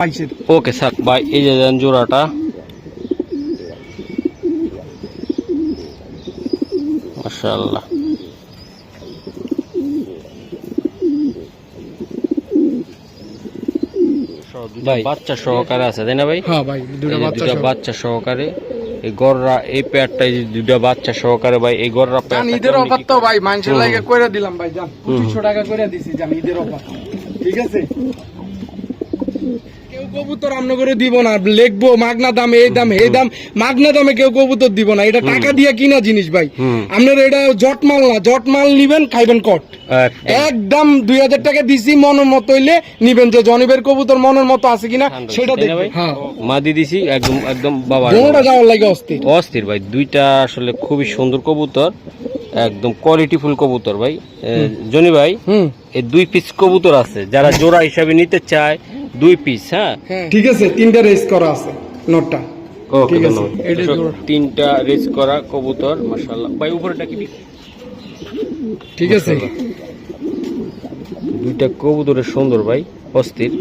Okay sir ভাই, এই যে দেন জোড়াটা, মাশাআল্লাহ। ভাই বাচ্চা সহকারে আছে তাই না ভাই? হ্যাঁ ভাই, দুটা বাচ্চা সহকারে এই গররা, এই পেয়ারটা দুটা বাচ্চা সহকারে ভাই। এই গররা ঈদের অফার তো ভাই মানুষের লাগে করে দিলাম ভাই, জান 2500 টাকা করে দিছি, জান ঈদের অফার। ঠিক আছে, কেউ কবুতর আমন করে দিব না, লিখবো মাগনা দাম, এই দাম এই দাম, মাগনা দামে কেউ কবুতর দিব না। এটা টাকা দিয়ে কিনা জিনিস ভাই, আপনারা এটা জট মাল না, জট মাল নিবেন খাইবেন কট। একদম 2000 টাকা দিছি, মনের মতো হইলে নিবেন, যে জনিবের কবুতর মনের মতো আছে কিনা সেটা দেখবেন। হ্যাঁ মাদি দিছি একদম একদম বাবা, দোনোটা যাওয়ার লাগে অস্থির অস্থির ভাই। দুইটা আসলে খুবই সুন্দর কবুতর, একদম কোয়ালিটিফুল কবুতর ভাই। জনি ভাই এই 2 পিস কবুতর আছে, যারা জোড়া হিসাবে নিতে চায় 2 পিস। হ্যাঁ ঠিক আছে, 3টা রেস করা আছে নোটটা। ওকে, তিনটা রেস করা কবুতর মাশাআল্লাহ ভাই। উপরেটা কি ঠিক আছে, দুইটা কবুতরের সুন্দর ভাই, অস্থির।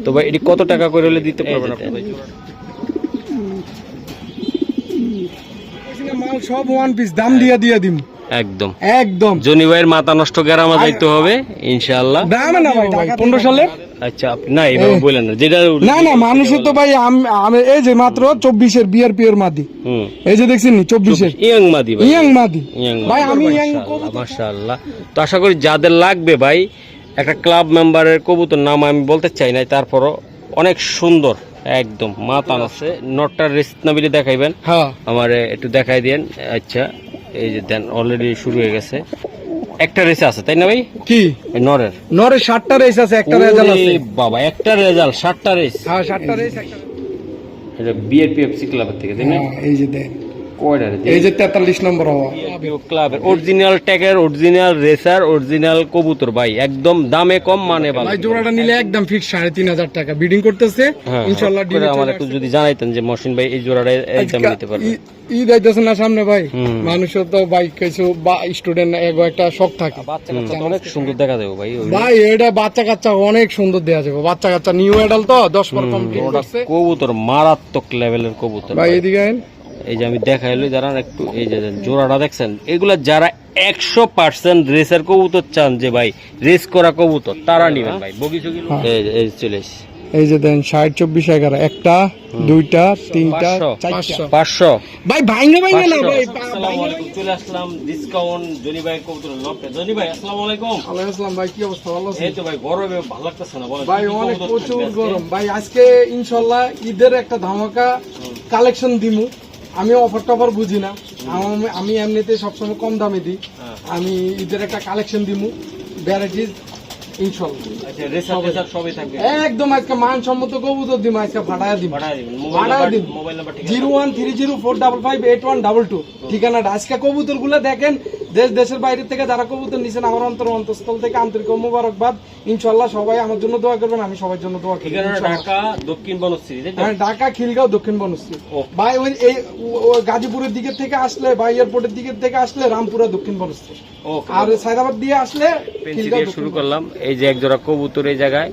তো ভাই এটি কত টাকা করে হলে দিতে পারবেন আপনি ভাই? মাল সব 1 পিস দাম দিয়ে দিম একদম একদম। জনি ভাইয়ের মাথা নষ্ট গ্রামে যাইতে হবে ইনশাআল্লাহ। দাম না ভাই, টাকা 15 সালে। আচ্ছা আপনি না এইভাবে বলেন না, যেটা না না মানুষের তো ভাই আমি এই যে মাত্র 24 এর বিয়ার পিওর মাদি, এই যে দেখছেন 24 এর ইয়াং মাদি ভাই, ইয়াং মাদি ভাই। আমি ইয়াং মাশাআল্লাহ। তো আশা করি যাদের লাগবে ভাই, একটা ক্লাব মেম্বারের কবুতর নাম আমি বলতে চাই না, তারপরও অনেক সুন্দর একদম মাথা আছে। নটটার রেস্ট নাবিলে দেখাইবেন? হ্যাঁ আমার একটু দেখাই দেন। আচ্ছা এই যে দেন অলরেডি শুরু হয়ে গেছে, একটা রেস আছে তাই না ভাই? কি নরের 7টা রেস আছে, একটা রেজাল্ট আছে বাবা, একটা রেজাল্ট 7টা রেস। হ্যাঁ 7টা রেস, একটা এটা বিআরপিএফসি ক্লাবের থেকে তাই না? এই যে দেন কয়টা রে? এই যে 43 নম্বর ক্লাবের অরিজিনাল ট্যাগের, অরিজিনাল রেসার, অরিজিনাল কবুতর ভাই, একদম দামে কম মানে ভালো ভাই। জোড়াটা নিলে একদম ফিক্স 3500 টাকা বিডিং করতেছে ইনশাআল্লাহ। ডিলে আমার একটু যদি জানাইতেন যে মহসিন ভাই এই জোড়াটা এই দামে নিতে পারবে। ঈদ আইতেছে না সামনে ভাই, মানুষের তো বাইক কিছু বা স্টুডেন্ট একটা শখ থাকে। বাচ্চা কাচ্চা অনেক সুন্দর দেখা যাবে ভাই। ভাই এটা বাচ্চা কাচ্চা অনেক সুন্দর দেখা যাবে, বাচ্চা কাচ্চা নিউ অ্যাডাল তো 10 পর কমপ্লিট করছে। কবুতর মারাত্মক লেভেলের কবুতর ভাই। এদিকে আইন, এই যে আমি দেখাইলো যারা একটু, এই যে জোড়াটা দেখছেন, এগুলা যারা 100% রেসের কবুতর চান, যে ভাই রেস করা কবুতর, তারা নিবেন ভাই। বগি চগি এই চলে এসেছে, এই যে দেন 60 24 11 একটা দুইটা তিনটা 500 ভাই। ভাইঙ্গে না ভাই। আসসালামু আলাইকুম, চলে আসলাম ডিসকাউন্ট জনি ভাই কবুতরের লফটে। জনি ভাই আসসালামু আলাইকুম। ওয়ালাইকুম আসসালাম ভাই, কি অবস্থা? ভালো আছেন? এই তো ভাই, গরমে ভালো লাগতেছে না বলেন ভাই, অনেক প্রচুর গরম ভাই। আজকে ইনশাআল্লাহ ঈদের একটা ধামাকা কালেকশন দিমু। আমি অফার টফার বুঝি না, আমি এমনিতে সবসময় কম দামে দিই। আমি ঈদের একটা কালেকশন দিমু, ভ্যারাইটিস ইনশাআল্লাহ। আচ্ছা রেসার সবই থাকবে একদম। আজকে মানসম্মত কবুতর দিমু, আজকে ফাটায়া দিমু। মোবাইল নাম্বার ঠিক আছে 01304558122। ঠিকানাটা আজকে কবুতর গুলো দেখেন, দেশ দেশের বাইরে থেকে যারা কবুতর নিছেন, আমার অন্তঃস্থল থেকে আন্তরিক মোবারকবাদ। ইনশাআল্লাহ সবাই আমার জন্য দোয়া করবেন, আমি সবার জন্য দোয়া করি। ঢাকা দক্ষিণ বনশ্রী, হ্যাঁ ঢাকা খিলগাঁও দক্ষিণ বনশ্রী ভাই। ওই এই গাজীপুরের দিকে থেকে আসলে বা এয়ারপোর্টের দিকে থেকে আসলে রামপুরা দক্ষিণ বনশ্রী, আর সায়দাবাদ দিয়ে আসলে শুরু করলাম। এই যে একজোড়া কবুতর এই জায়গায়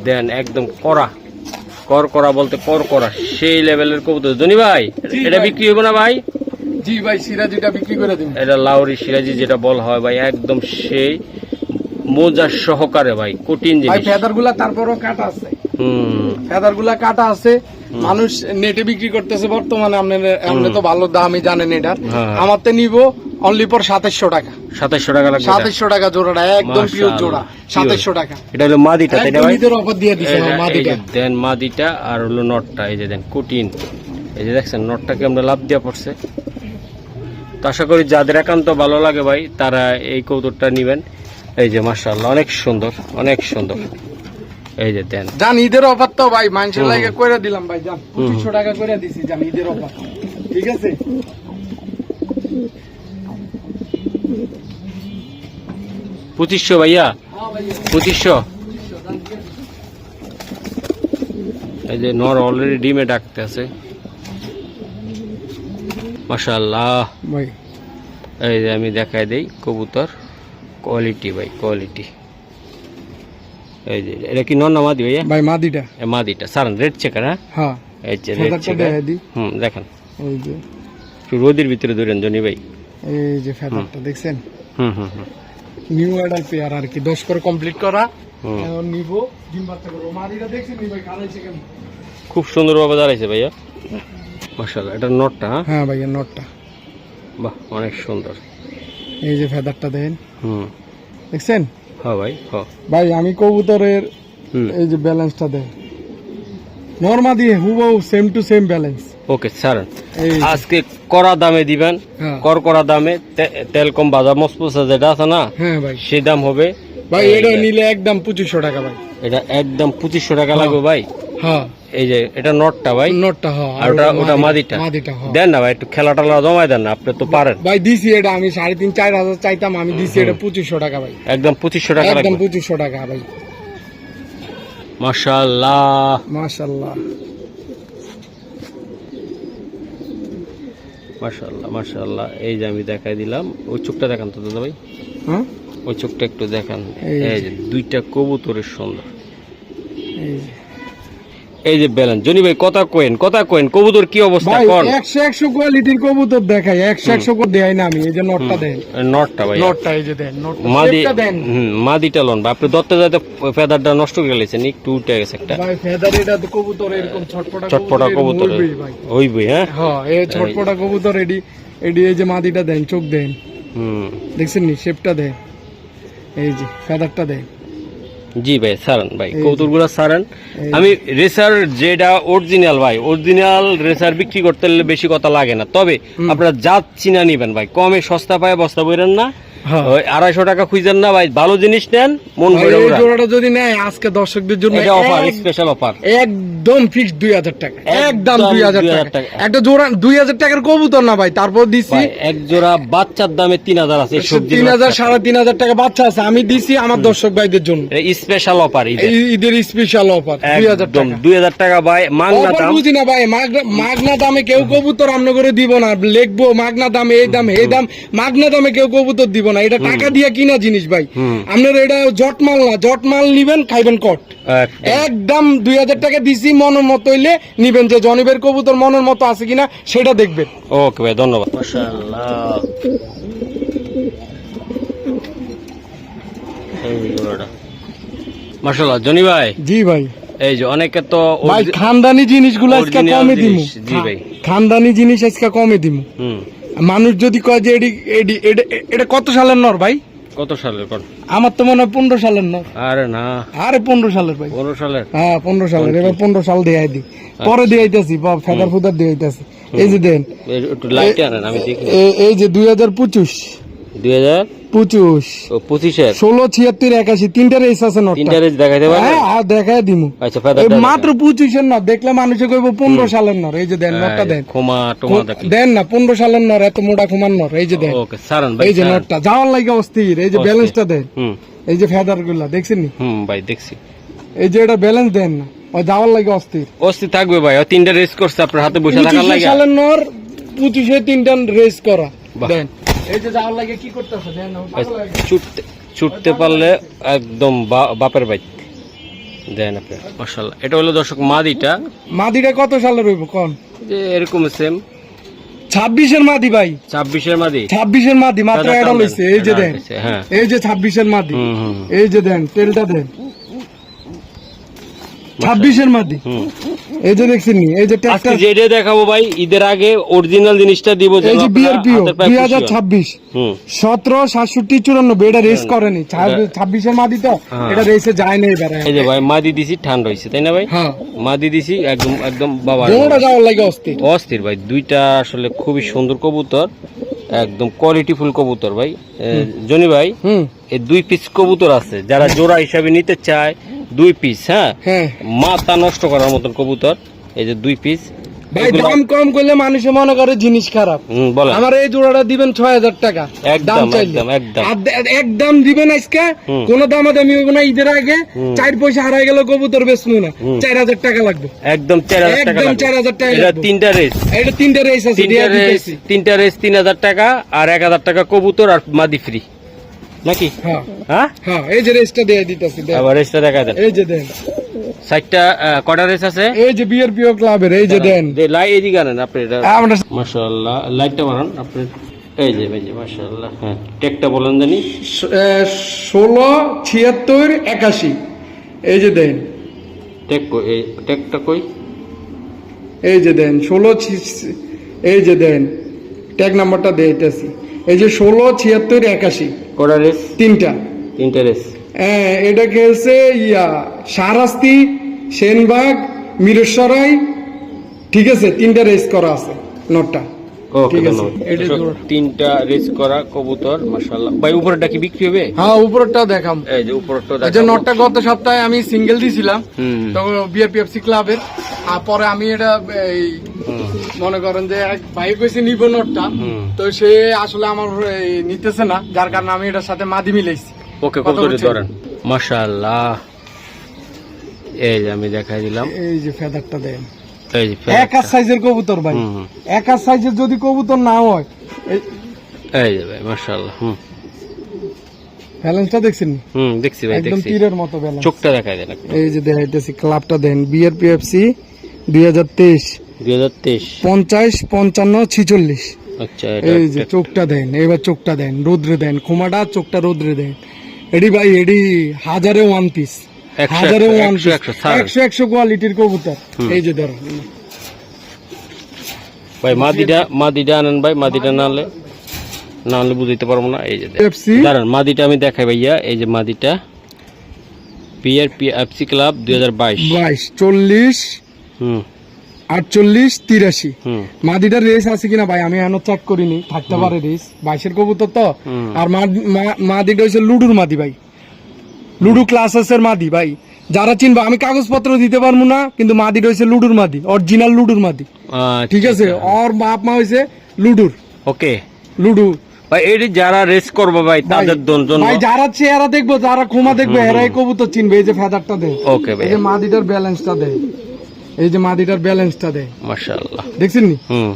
দেন, একদম করা বলতে করা সেই লেভেলের কবুতর। জনি ভাই এটা বিক্রি হইব না ভাই? জি ভাই, সিরাজিটা বিক্রি করে দিন। এটা লাউরি সিরাজি যেটা বল হয় ভাই, একদম সেই মোজা সহকারে ভাই, কঠিন জিনিস। ফেদার গুলা তারপরও কাটা আছে, ফেদার গুলা কাটা আছে। মানুষ নেটে বিক্রি করতেছে বর্তমানে, আপনি তো ভালো দামই জানেন এটার। আমার তো নিব অনলি ফর 2700 টাকা। 2700 টাকা লাগবে? 2700 টাকা জোড়াটা, একদম পিওর জোড়া, 2700 টাকা। এটা হলো মাদিটা তাই না ভাই? ঈদের অফার দিয়ে দিছে মাদিটা। দেন মাদিটা আর হলো নটটা, এই যে দেন কঠিন। এই যে দেখছেন নটটাকে আমরা লাভ দিয়া পড়ছে। তো আশা করি যাদের একান্ত ভালো লাগে ভাই, তারা এই কবুতরটা নিবেন। এই যে মাশাআল্লাহ অনেক সুন্দর, অনেক সুন্দর। এই যে দেন, জান ঈদের অফার তো ভাই মানুষের লাগে করে দিলাম ভাই, জান 2500 টাকা করে দিছি, জান ঈদের অফার। ঠিক আছে, 2500 ভাইয়া, 2500। এই যে নর অলরেডি ডিমে ডাকতে আছে মাশাআল্লাহ ভাই। এই যে আমি দেখাই দেই কবুতর কোয়ালিটি ভাই, কোয়ালিটি এই যে এটা কি নর না মাদি ভাইয়া? ভাই মাদিটা। মাদিটা সারান রেড চেকার। হ্যাঁ হ্যাঁ এই যে রেড চেকার। দেখেন এই যে একটু রোদের ভিতরে ধরেন জনি ভাই। এই যে ফেদারটা দেখছেন? নিউ অ্যাডাল্ট পেয়ার আর কি 10 করে কমপ্লিট করা। এখন নিব ডিম বাচ্চা করব। মাদিটা দেখছেন নি ভাই কালাইছে কেমন? খুব সুন্দর ভাবে দাঁড়াইছে ভাইয়া মাশাআল্লাহ। এটা নটটা? হ্যাঁ ভাইয়া নটটা। বাহ অনেক সুন্দর। এই যে ফেদারটা দেন। দেখছেন? হ্যাঁ ভাই হ্যাঁ ভাই আমি কবুতরের এই যে ব্যালেন্সটা দেন নরমা দিয়ে হুবহু same to same balance. Okay sir আজকে কড়া দামে দিবেন। কড়া দামে তেল কম ভাজা মসমসা যেটা আছে না, হ্যাঁ ভাই সেই দাম হবে ভাই। এটা নিলে একদম 2500 টাকা ভাই। এটা একদম 2500 টাকা লাগবে ভাই। হ্যাঁ এই যে এটা নটটা ভাই। নটটা হ্যাঁ। আর ওটা মাদিটা। মাদিটা হ্যাঁ। দেন না ভাই একটু খেলা টেলা জমায় দেন না, আপনি তো পারেন ভাই। দিছি এটা আমি 3,500-4,000 চাইতাম, আমি দিছি এটা 2500 টাকা ভাই। একদম 2500 টাকা লাগবে। একদম 2500 টাকা ভাই। মাশাআল্লাহ মাশাআল্লাহ মাশাআল্লাহ মাশাআল্লাহ। এই যে আমি দেখাই দিলাম, ওই চোখটা দেখান তো দাদা ভাই। হ্যাঁ ওই চোখটা একটু দেখান। এই যে দুইটা কবুতরের সুন্দর। এই যে ব্যালেন্স জনি ভাই কথা কোয়েন কবুতর কি অবস্থা কোন? 100 কোয়ালিটির কবুতর দেখাই, 100 করে দেই না আমি। এই যে নটটা দেন। নটটা ভাই নটটা এই যে দেন। নটটা দেন। মাদিটা লন বা আপনি দত্তে যাতে ফেদারটা নষ্ট করে গেলেছেন, একটু উঠে গেছে একটা ভাই। ফেদার এটা তো কবুতর এরকম ছটপটা কবুতর হইবই। হ্যাঁ হ্যাঁ এই ছটপটা কবুতর এডি এই যে মাদিটা দেন, চোখ দেন। দেখছেন নি শেপটা দেন। এই যে ফেদারটা দেন। জি ভাই সারান ভাই কবুতরগুলো সারান। আমি রেসার যেটা অরিজিনাল ভাই, অরিজিনাল রেসার বিক্রি করতে বেশি কথা লাগে না, তবে আপনারা জাত চিনা নিবেন ভাই। কমে সস্তা পায় বস্তা বইরেন না, 250 টাকা খুঁজেন না ভাই। ভালো জিনিস নেন মন ভরে। এই জোড়াটা যদি নেয় আজকে দর্শকদের জন্য এটা অফার, স্পেশাল অফার, একদম ফিক্সড 2000 টাকা। একদম 2000 টাকা। একটা জোড়া 2000 টাকার কবুতর না ভাই। তারপর দিছি এক জোড়া বাচ্চার দামে 3000 আছে। 3000 3,500 টাকা বাচ্চা আছে, আমি দিছি আমার দর্শক ভাইদের জন্য স্পেশাল অফার, ঈদের স্পেশাল অফার 2000 টাকা। 2000 টাকা ভাই মাগনা দাম। বুঝি না ভাই, মাগনা দামে কেউ কবুতর আমন করে দিব না। লিখবো মাগনা দামে এই দাম এই দাম, মাগনা দামে কেউ কবুতর দিব না। এটা টাকা দিয়ে কিনা জিনিস ভাই। আপনার এটা জটমাল না, জটমাল নিবেন খাইবেন কট। একদম 2000 টাকা দিছি, মনের মতো হইলে নিবেন। যে জনিবের কবুতর মনের মতো আছে কিনা সেটা দেখবেন। ওকে ভাই ধন্যবাদ। মাশাআল্লাহ মাশাআল্লাহ জনি ভাই। জি ভাই। এই যে অনেকে তো ভাই খানদানি জিনিসগুলো আজকে কমে দিমু। জি ভাই খানদানি জিনিস আজকে কমে দিমু। মানুষ যদি কয় যে এটা কত সালের নর ভাই? কত সালের কোন? আমার তো মনে হয় 15 সালের নর। আরে না, আরে 15 সালের ভাই। 15 সালের? হ্যাঁ 15 সালের। এবার 15 সাল দেয়াই দি, পরে দেয়াইতাছি বা ফেদার ফুদার দেয়াইতাছি। এই যে দেন একটু লাইট আনেন আমি দেখি। এই যে 2025 25 এর 16 76 81 তিনটা রেস আছে নট। তিনটা রেস দেখাইতে পারবেন? হ্যাঁ আর দেখাই দিমু। আচ্ছা ফেদারটা মাত্র 25 এর নর দেখলে মানুষে কইবো 15 সালের নর। এই যে দেন নটটা দেন। খোমা টোমা দেখেন দেন না 15 সালের নর, এত মোটা খোমার নর। এই যে দেন। ওকে সারান ভাই। এই যে নটটা যাওয়ার লাগে অস্থির। এই যে ব্যালেন্সটা দেন। এই যে ফেদারগুলা দেখছেন নি? ভাই দেখছি। এই যে এটা ব্যালেন্স দেন না, ও যাওয়ার লাগে অস্থির থাকবে ভাই। ও তিনটা রেস করছে আপনার হাতে বসে থাকার লাগে। 25 সালের নর 25 এ তিনটা রেস করা। দেন এই যে যাওয়ার লাগে কি করতেছে দেন না, ছুটতে পারলে একদম বাপের বাইক দেন আপনি। মাশাআল্লাহ এটা হলো দর্শক মাদিটা। মাদিটা কত সালের হইব কোন? যে এরকম সেম 26 এর মাদি ভাই। 26 এর মাদি? 26 এর মাদি মাত্র এটা লইছে। এই যে দেন। হ্যাঁ এই যে 26 এর মাদি। এই যে দেন তেলটা দেন 26 এর মাদি। এই যে দেখছেন নি? এই যে আজকে যেটা দেখাবো ভাই ঈদের আগে অরিজিনাল জিনিসটা দিব। এই যে বিআরপিও 2026 17 67 94 এটা রেস করেনি। 26 এর মাদি তো এটা রেসে যায় না এবারে। এই যে ভাই মাদি দিছি ঠান্ডা হইছে তাই না ভাই? হ্যাঁ মাদি দিছি একদম বাবা দুটোটা যাওয়ার লাগে অস্থির ভাই। দুইটা আসলে খুবই সুন্দর কবুতর, একদম কোয়ালিটিফুল কবুতর ভাই। জনি ভাই এই 2 পিস কবুতর আছে, যারা জোড়া হিসাবে নিতে চায় 2 পিস। হ্যাঁ মাথা নষ্ট করার মতন কবুতর। এই যে 2 পিস ভাই। দাম কম করলে মানুষে মনে করে জিনিস খারাপ। আমার এই জোড়াটা দিবেন 6000 টাকা একদম একদম দিবেন। আজকে কোন দামাদামি হইব না। ঈদের আগে 4 পয়সা হারাই গেল কবুতর বেচমু না, 4000 টাকা লাগবে। একদম 4000 টাকা। একদম 4000 টাকা। এটা তিনটা রেস। এটা তিনটা রেস আছে। তিনটা রেস 3000 টাকা আর 1000 টাকা কবুতর আর মাদি ফ্রি। নাকি? হ্যাঁ হ্যাঁ হ্যাঁ, এই যে রেসটা দিয়ে দিতেছি, দেন। আবার রেসটা দেখা দেন। এই যে দেন, সাইডটা কটা রেস আছে? এই যে বিআরপিও ক্লাবের, এই যে দেন। লাইট এদিকে আনেন আপনি, এটা আমরা মাশাআল্লাহ লাইটটা বাড়ান আপনি। এই যে মাশাআল্লাহ। হ্যাঁ, টেকটা বলেন জানি। 167681, এই যে দেন। টেক কই? এই টেকটা কই? এই যে দেন 16, এই যে দেন ট্যাগ নাম্বারটা দিতেছি, এই যে 167681। কটা রেস? তিনটা রেস। হ্যাঁ, এটা খেলছে শাহরাস্তি, সেনবাগ, মিরসরাই, ঠিক আছে, 3টা রেস করা আছে, নটটা। ওকে, ঠিক আছে, ধন্যবাদ। এটা দর্শক, জোড়া। 3টা রেস করা কবুতর মাশাআল্লাহ। ভাই উপরেরটা কি বিক্রি হবে? হ্যাঁ, উপরেরটা দেখাম। এই যে উপরেরটা এই যে নটটা গত সপ্তাহে আমি সিঙ্গেল দিছিলাম, হুম তখন বিআরপিএফসি ক্লাবের। আর পরে আমি এটা এই হুম মনে করেন যে এক ভাই কইছে নিব নটটা, হুম। তো সে আসলে আমার এই নিতেছে না, যার কারণে আমি এটার সাথে মাদি মিলাইছি। ওকে, কবুতরটি ধরেন মাশাআল্লাহ। এই যে আমি দেখাই দিলাম, এই যে ফেদারটা দেন, এই যে এক আর সাইজের কবুতর ভাই, হুম। এক আর সাইজের যদি কবুতর না হয়, এই যে ভাই মাশাআল্লাহ। ব্যালেন্সটা দেখছেন? দেখছি ভাই, একদম দেখছি। তীরের মতো ব্যালেন্স। চোখটা দেখাই দেন আপনি। এই যে দেখাইতেছি, ক্লাবটা দেন বিআরপিএফসি 2023 2023। 50 55 46। আচ্ছা, এই যে চোখটা দেন, এবার চোখটা দেন, রোদ্রে দেন, খোমাটা চোখটা রোদ্রে দেন। এডি ভাই, এডি হাজারে ওয়ান পিস, 100 হাজারে ওয়ান পিস, 100 100 কোয়ালিটির কবুতর। এই যে ধরো ভাই, মাদিটা আনেন ভাই, মাদিটা না আনলে বুঝাইতে পারবো না। এই যে এফসি দাঁড়ান, মাদিটা আমি দেখাই ভাইয়া। এই যে মাদিটা পিআরপিএফসি ক্লাব 2022। 22 40 হুম 48 83। হুম মাদিটার রেস আছে কিনা ভাই আমি এখনো চেক করিনি, থাকতে পারে রেস, 22-এর কবুতর তো। হুম। আর মাদিটা হচ্ছে লুডুর মাদি ভাই, লুডু ক্লাসের মাদি ভাই। যারা চিনবা, আমি কাগজপত্র দিতে পারবো না, কিন্তু মাদিটা হচ্ছে লুডুর মাদি, অরিজিনাল লুডুর মাদি, ঠিক আছে। ওর বাপ মা হয়েছে লুডুর, ওকে লুডু ভাই। এই যারা রেস করবো ভাই, তাদের জন্য ভাই, যারা চেহারা দেখবো, যারা ক্ষমা দেখবে, এরাই কবুতর চিনবে। এই যে ফেদারটা দেয়, ওকে ভাই, এই যে মাদিটার ব্যালেন্সটা দেয়, এই যে মাদিটার ব্যালেন্সটা দেয়, মাশাআল্লাহ। দেখছেন নি? হুম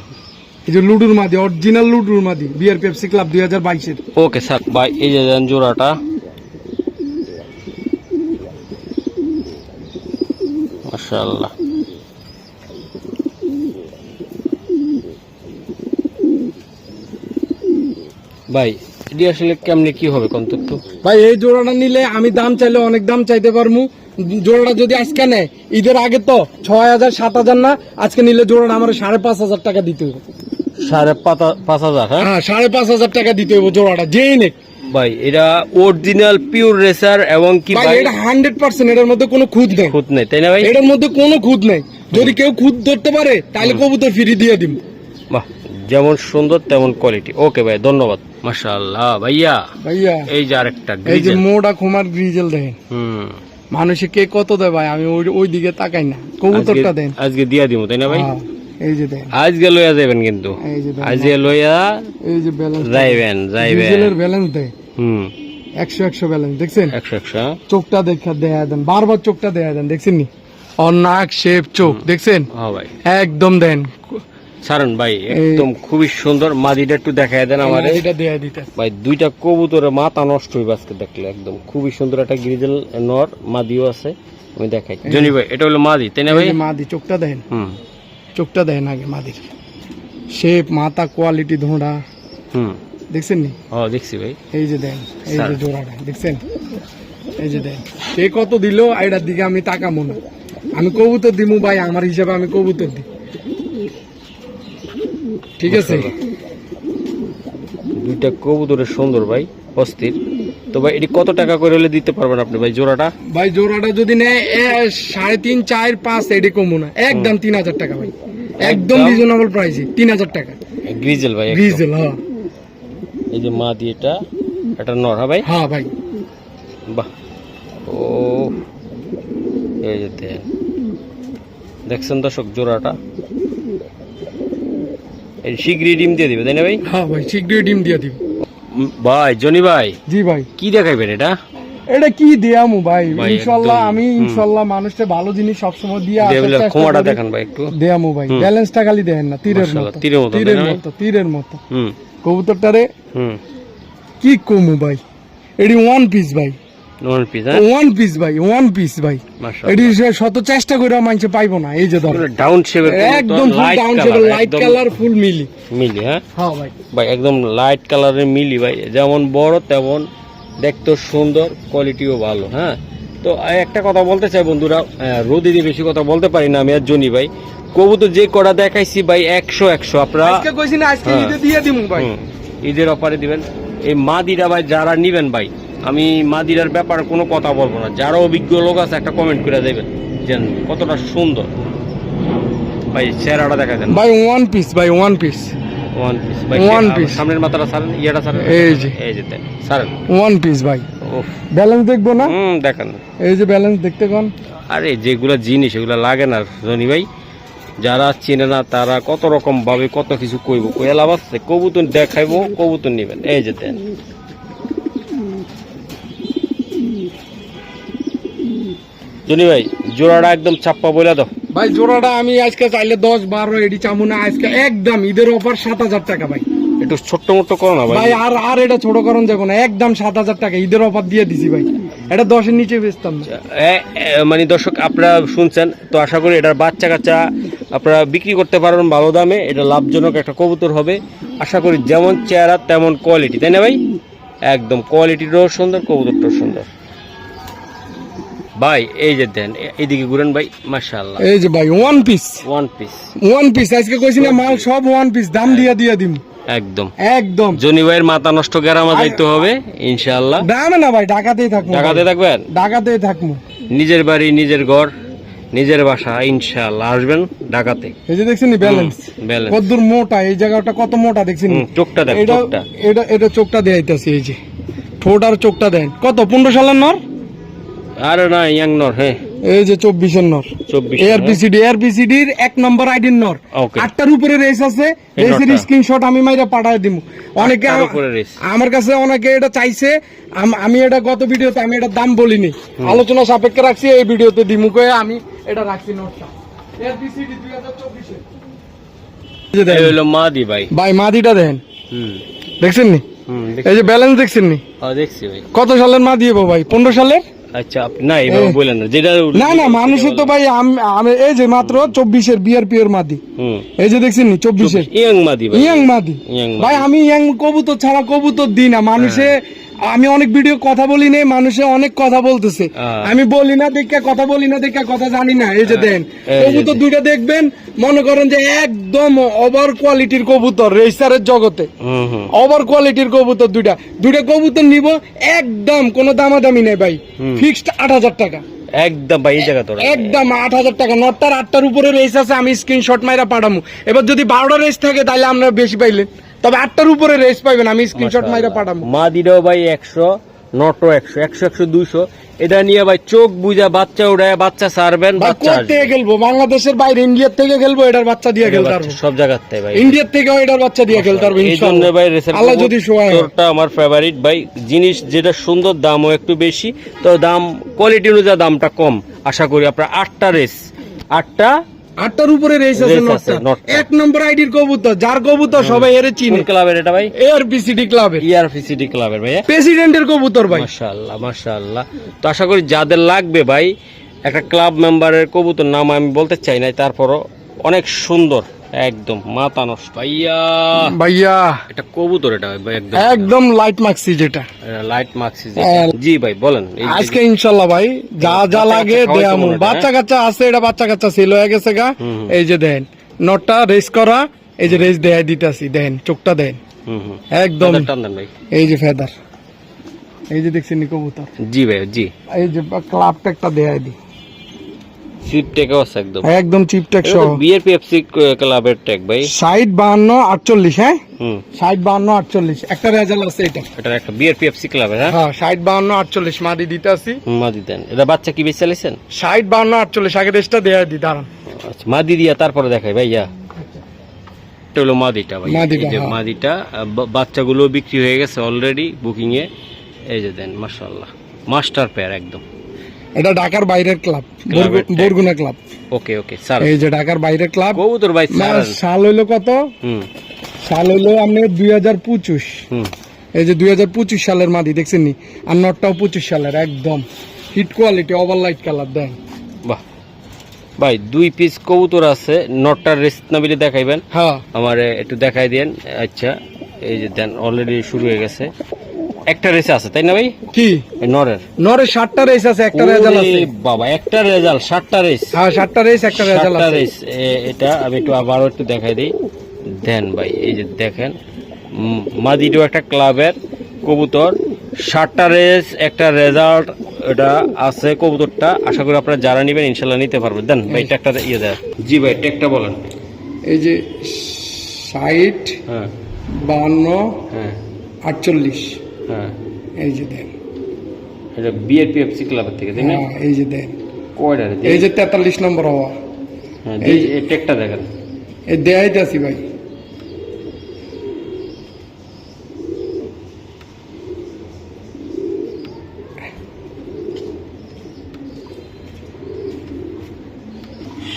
এই যে লুডুর মাদি, অরিজিনাল লুডুর মাদি, বিআরপিএফসি ক্লাব 2022-এর। ওকে স্যার ভাই, এই যে দেন জোড়াটা মাশাআল্লাহ। ভাই এটি আসলে কেমনে কি হবে কোন তথ্য? ভাই এই জোড়াটা নিলে আমি দাম চাইলে অনেক দাম চাইতে পারবো। জোড়াটা যদি আজকে নেয়, ঈদের আগে তো 6000 7000 না, আজকে নিলে জোড়াটা আমার 5500 টাকা দিতে হবে। 5500? হ্যাঁ, 5500 টাকা দিতে হবে জোড়াটা, যেই নেক ভাই। এটা অরিজিনাল পিওর রেসার এবং কি ভাই, ভাই, এটা 100%, এটার মধ্যে কোনো খুঁত নেই, খুঁত নেই, তাই না ভাই? এটার মধ্যে কোনো খুঁত নেই। যদি কেউ খুঁত ধরতে পারে, তাহলে কবুতর ফ্রি দিয়ে দিব। বাহ, যেমন সুন্দর তেমন কোয়ালিটি। ওকে ভাই, ধন্যবাদ। মাশাআল্লাহ ভাইয়া। ভাইয়া এই যে আরেকটা এই যে গ্রিজেল। মোড়া খোমার গ্রিজেল দেখেন, মানুষে কে কত দেয় ভাই, আমি ওই দিকে তাকাই না, কবুতরটা দেন। আজকে দিয়া দিব, তাই না ভাই? হ্যাঁ, এই যে দেন, আজকে লইয়া যাবেন, কিন্তু এই যে দেন, আজকে লইয়া এই যে ব্যালেন্স যাইবেন। গ্রিজেলের ব্যালেন্স দেয়, হুম 100 ব্যালেন্স, দেখছেন? 100। চোখটা দেখা দেয়া দেন, বারবার চোখটা দেয়া দেন, দেখছেন নি? আর নাক শেপ চোখ দেখছেন, হ্যাঁ ভাই, একদম দেন। সারন ভাই, একদম খুবই সুন্দর। মাদিটা একটু দেখায় দেন আমারে এটা দেয়া দিতে ভাই। দুইটা কবুতরের মাথা নষ্ট হইবে আজকে দেখলে, একদম খুবই সুন্দর একটা গ্রিজেল নর, মাদিও আছে, আমি দেখাই। জনি ভাই, এটা হলো মাদি, তাই না ভাই? মাদি, চোখটা দেন, হুম চোখটা দেন আগে মাদির, শেপ, মাথা, কোয়ালিটি, ধোঁড়া, হুম দেখছেন নি? হ্যাঁ দেখছি ভাই। এই যে দেন, এই যে জোড়াটা দেখছেন, এই যে দেন। কে কত দিল এটার দিকে আমি তাকাবো না, আমি কবুতর দিমু ভাই, আমার হিসাবে আমি কবুতর দিই, ঠিক আছে? দুইটা কবুতরের সুন্দর ভাই, অস্থির। তো ভাই এটি কত টাকা করে হলে দিতে পারবেন আপনি ভাই জোড়াটা? ভাই জোড়াটা যদি নেয় 3.5 4 5, এটি কমু না, একদম 3000 টাকা ভাই, একদম রিজনেবল প্রাইসে 3000 টাকা। গ্রিজেল ভাই, একদম। গ্রিজেল, হ্যাঁ। এই যে মাদি, এটা নর, হ্যাঁ ভাই? হ্যাঁ ভাই, বাহ, ও এই যে দেখছেন দর্শক জোড়াটা, এই শীঘ্রই ডিম দিয়ে দিবে, তাই না ভাই? হ্যাঁ ভাই, শীঘ্রই ডিম দিয়ে দিব ভাই। জনি ভাই, জি ভাই। কি দেখাইবেন এটা? এটা কি দেয়ামু ভাই, ভাই, ইনশাআল্লাহ একদম, আমি ইনশাআল্লাহ মানুষকে ভালো জিনিস সবসময় দিয়ে ক্ষমাটা দেখান ভাই একটু। দেয়ামু ভাই, ব্যালেন্সটা খালি দেখেন না, তীরের মাশাআল্লাহ, মতো, তীরের মতো, তীরের তাই না? মতো, তীরের মতো হুম কবুতরটারে হুম কি কমু ভাই, এটি ওয়ান পিস ভাই, ওয়ান পিস ওয়ান পিস ভাই, ওয়ান পিস ভাই। এটি শত চেষ্টা করে মানুষে পাইবো না। এই যে ধরো ডাউন শেপের, একদম ফুল ডাউন শেপের লাইট কালার ফুল মিলি মিলি। হ্যাঁ হ্যাঁ ভাই, ভাই একদম লাইট কালারের মিলি ভাই, যেমন বড় তেমন দেখতে সুন্দর, কোয়ালিটিও ভালো। হ্যাঁ, তো একটা কথা বলতে চাই বন্ধুরা, রোদে দিয়ে বেশি কথা বলতে পারি না আমি আর জনি ভাই। কবুতর যে কটা দেখাইছি ভাই 100 আপনারা আজকে কইছি না, আজকে ঈদে দিয়ে দিমু ভাই, ঈদের অফারে দিবেন। এই মাদিরা ভাই যারা নিবেন ভাই, আমি মাদিরার ব্যাপারে কোনো কথা বলবো না, যারা অভিজ্ঞ লোক আছে একটা কমেন্ট করে দেবেন যে কতটা সুন্দর ভাই। চেহারাটা দেখা দেন ভাই, ওয়ান পিস ভাই, ওয়ান পিস, ওয়ান পিস ভাই, ওয়ান পিস। সামনের মাথাটা ছাড়েন, ইয়েটা ছাড়েন, এই যে দেন ছাড়েন, ওয়ান পিস ভাই। ওফ, ব্যালেন্স দেখবো না, দেখেন এই যে ব্যালেন্স দেখতে কোন। আরে যেগুলো জিনিস এগুলো লাগে না জনি ভাই, যারা চেনে না তারা কত রকম ভাবে কত কিছু কইব, কইয়া লাভ আছে? কবুতর দেখাইবো, কবুতর নিবেন। এই যে দেন, জনি ভাই জোড়াটা একদম চাপ্পা বইলা দাও ভাই। জোড়াটা আমি আজকে চাইলে 10-12 এডি চামু না, আজকে একদম ঈদের অফার 7,000 টাকা ভাই। একটু ছোট্ট মোট্ট করো না ভাই। ভাই আর এটা ছোট করণ যাবো না, একদম 7,000 টাকা ঈদের অফার দিয়ে দিছি ভাই। এটা 10-এর নিচে বেচতাম না। মানে দর্শক আপনারা শুনছেন তো, আশা করি এটার বাচ্চা কাচ্চা আপনারা বিক্রি করতে পারবেন ভালো দামে। এটা লাভজনক একটা কবুতর হবে আশা করি, যেমন চেহারা তেমন কোয়ালিটি, তাই না ভাই? একদম কোয়ালিটিটাও সুন্দর, কবুতরটাও সুন্দর ভাই। এই যে দেন, এইদিকে ঘুরেন ভাই, মাশাআল্লাহ। এই যে ভাই one piece, one piece, one piece. আজকে কইছি না মাল সব ওয়ান পিস, দাম দিয়া দিম একদম একদম। জনি ভাইয়ের মাথা নষ্ট গ্রামে যাইতে হবে ইনশাআল্লাহ। দাম না ভাই, ঢাকাতেই থাকবো, ঢাকাতে থাকবেন, ঢাকাতেই থাকবো। নিজের বাড়ি, নিজের ঘর, নিজের বাসা, ইনশাআল্লাহ আসবেন ঢাকাতে। এই যে দেখছেন ব্যালেন্স, ব্যালেন্স কতদূর মোটা, এই জায়গাটা কত মোটা দেখছেন। চোখটা দেখ, এটা চোখটা, এটা চোখটা দেখাইতেছি, এই যে ঠোঁট আর চোখটা দেন। কত 15 সালের নর? আরে না, ইয়াং নর। হ্যাঁ, এই যে 24-এর নর, 24 এআরপিসিডির 1 নম্বর আইডির নর। ওকে, 8টার উপরে রেস আছে, রেসের স্ক্রিনশট আমি মাইরা পাঠায় দিমু। অনেকে আমার কাছে অনেকে এটা চাইছে, আমি এটা গত ভিডিওতে আমি এটা দাম বলিনি, আলোচনা সাপেক্ষে রাখছি, এই ভিডিওতে দিমু কয়ে আমি এটা রাখছি নটটা। এআরপিসিডি 2024 এই হলো মাদি ভাই। ভাই মাদিটা দেন, দেখছেন নি? এই যে ব্যালেন্স দেখছেন নি? দেখছি ভাই। কত সালের মাদি হবো ভাই? 15 সালের। আচ্ছা, না এইভাবে বলেন না, যেটা না মানুষের তো ভাই আমি এই যে মাত্র 24-এর বিআরপি এর মাদি, এই যে দেখছেন নি 24-এর ইয়াং মাদি ভাই, ইয়াং মাদি ভাই। আমি ইয়াং কবুতর ছাড়া কবুতর দিই না মানুষে। আমি অনেক ভিডিও কথা বলি না, মানুষে অনেক কথা বলতেছে, আমি বলি না দেখা কথা বলি না দেখা কথা জানি না। এই যে দেন কবুতর দুইটা দেখবেন, মনে করেন যে একদম ওভার কোয়ালিটির কবুতর, রেসারের জগতে ওভার কোয়ালিটির কবুতর। দুইটা কবুতর নিব, একদম কোনো দামাদামি নেই ভাই, ফিক্সড 8,000 টাকা একদম ভাই। এই জায়গা তো একদম 8,000 টাকা। নটটার 8টার উপরে রেস আছে, আমি স্ক্রিনশট মাইরা পাঠামু। এবার যদি 12টা রেস থাকে তাহলে আমরা বেশি পাইলেন, তবে 8টার উপরে রেস পাইবেন, আমি স্ক্রিনশট মাইরা পাঠামু। মাদিরাও ভাই 100, নটও 100, 200। এটা নিয়ে ভাই চোখ বুঝা বাচ্চা উড়ায় বাচ্চা ছাড়বেন, বাচ্চা থেকে খেলবো, বাংলাদেশের বাইরে ইন্ডিয়ার থেকে খেলবো, এটার বাচ্চা দিয়ে খেলতে পারবো সব জায়গাতে ভাই। ইন্ডিয়ার থেকেও এটার বাচ্চা দিয়ে খেলতে পারবো ইনশাআল্লাহ ভাই। আল্লাহ যদি সহায় হয়। তোরটা আমার ফেভারিট ভাই। জিনিস যেটা সুন্দর, দামও একটু বেশি, তো দাম কোয়ালিটি অনুযায়ী দামটা কম। আশা করি আপনার 8টা রেস, 8টার উপরে রেস আছে নটটা। 1 নম্বর আইডির কবুতর, যার কবুতর সবাই এর চিনে। ক্লাবের এটা ভাই, এআরপিসিডি ক্লাবের ভাই, প্রেসিডেন্টের কবুতর ভাই। মাশাআল্লাহ মাশাআল্লাহ। তো আশা করি যাদের লাগবে ভাই, একটা ক্লাব মেম্বারের কবুতর, নাম আমি বলতে চাই না, তারপরও অনেক সুন্দর, একদম মাথা নষ্ট ভাইয়া। এটা কবুতর, এটা ভাই একদম লাইট মাক্সি, যেটা লাইট মাক্সি। জি ভাই বলেন। আজকে ইনশাআল্লাহ ভাই যা লাগে দেয়ামু। বাচ্চা কাচ্চা আছে, এটা বাচ্চা কাচ্চা ছিল হয়ে গেছে গা। এই যে দেন নটটা রেস করা, এই যে রেস দেয়া দিতেছি, দেন চোখটা দেন একদম। এই যে ফেদার, এই যে দেখছেন কবুতর। জি ভাই, জি। এই যে ক্লাবটা একটা দেয়া দি, চিপ ট্যাগ আছে একদম, একদম চিপ ট্যাগ সহ। বিআরপিএফসি ক্লাবের ট্যাগ ভাই। 60 52 48, হ্যাঁ 60 52 48 একটা রেজাল্ট আছে। এটা একটা বিআরপিএফসি ক্লাবের। হ্যাঁ 60 52 48 মাদি দিতাছি। মাদি দেন। এটা বাচ্চা কি বেশ চালাইছেন? 60 52 48 আগে রেসটা দেয়া দি, দাঁড়ান। আচ্ছা, মাদি দিয়া তারপরে দেখাই ভাইয়া। এটা হলো মাদিটা ভাই, এই যে মাদিটা। বাচ্চাগুলো বিক্রি হয়ে গেছে অলরেডি বুকিং এ। এই যে দেন, মাশাআল্লাহ মাস্টার পেয়ার একদম। এটা ঢাকার বাইরের ক্লাব, বরগুনা ক্লাব। ওকে ওকে স্যার, এই যে ঢাকার বাইরের ক্লাব। কবুতর ভাই সাল হইলো কত? সাল হইলো আপনি 2025। এই যে 2025 সালের মাদি দেখছেন নি, আর নটটাও 25 সালের, একদম hit quality, over light colour দেন। বাহ ভাই 2 পিস কবুতর আছে, নটটার রেস্ট নাবিলে দেখাইবেন? হ্যাঁ আমার একটু দেখাই দেন। আচ্ছা এই যে দেন অলরেডি শুরু হয়ে গেছে, একটা রেস আছে তাই না ভাই? কি এই নরের 7টা রেস আছে, একটা রেজাল্ট আছে। ওরে বাবা, একটা রেজাল্ট 7টা রেস? হ্যাঁ 7টা রেস, একটা রেজাল্ট 7টা আছে। রেস। এটা আমি একটু আবারও একটু দেখাই দিই। দেন ভাই এই যে দেখেন, মাদিটো একটা ক্লাবের কবুতর, 7টা রেস, একটা রেজাল্ট এটা আছে কবুতরটা। আশা করি আপনারা যারা নেবেন ইনশাল্লাহ নিতে পারবেন। দেন ভাই ট্যাগটা ইয়ে দেয়। জি ভাই ট্যাগটা বলেন। এই যে 60, হ্যাঁ 52, হ্যাঁ 48, হ্যাঁ, এই যে দেন। এটা বিআরপিএফসি ক্লাবের থেকে তাই না? হ্যাঁ এই যে দেন, কয়টা রে? এই যে 43 নম্বর হওয়া, হ্যাঁ এই ট্যাগটা দেখেন। এই দেখাইতেছি ভাই।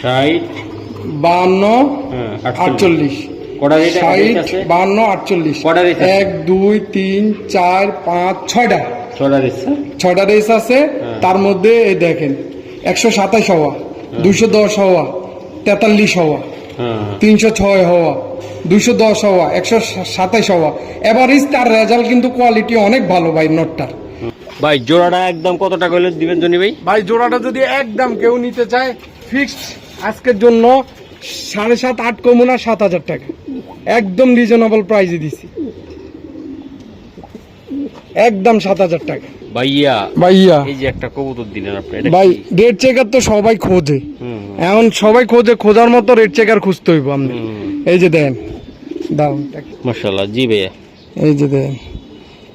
ষাট 52, হ্যাঁ 48, কটা রেট 60, আছে? 52, 48, কটা রেস আছে? 1 2 3 4 5 6টা, 6টা রেস। 6টা রেস আছে। তার মধ্যে এই দেখেন 127 হওয়া, 210 হওয়া, 43 হওয়া, হ্যাঁ 306 হওয়া, 210 হওয়া, 127 হওয়া। এভারেজ তার রেজাল্ট কিন্তু কোয়ালিটি অনেক ভালো ভাই নটটার। ভাই জোড়াটা একদম কত টাকা হলে দিবেন জনি ভাই? ভাই জোড়াটা যদি একদম কেউ নিতে চায়, ফিক্সড আজকের জন্য 7.5 8 কমু না, 7,000 টাকা একদম রিজনেবল প্রাইসে দিছি, একদম 7,000 টাকা। ভাইয়া ভাইয়া এই যে একটা কবুতর দিলেন আপনি, এটা ভাই কি? রেড চেকার তো সবাই খোঁজে, হুম, এখন সবাই খোঁজে, খোঁজার মতো রেড চেকার খুঁজতে হইব আপনি। এই যে দেন, দাও মাশাআল্লাহ। জি ভাইয়া এই যে দেন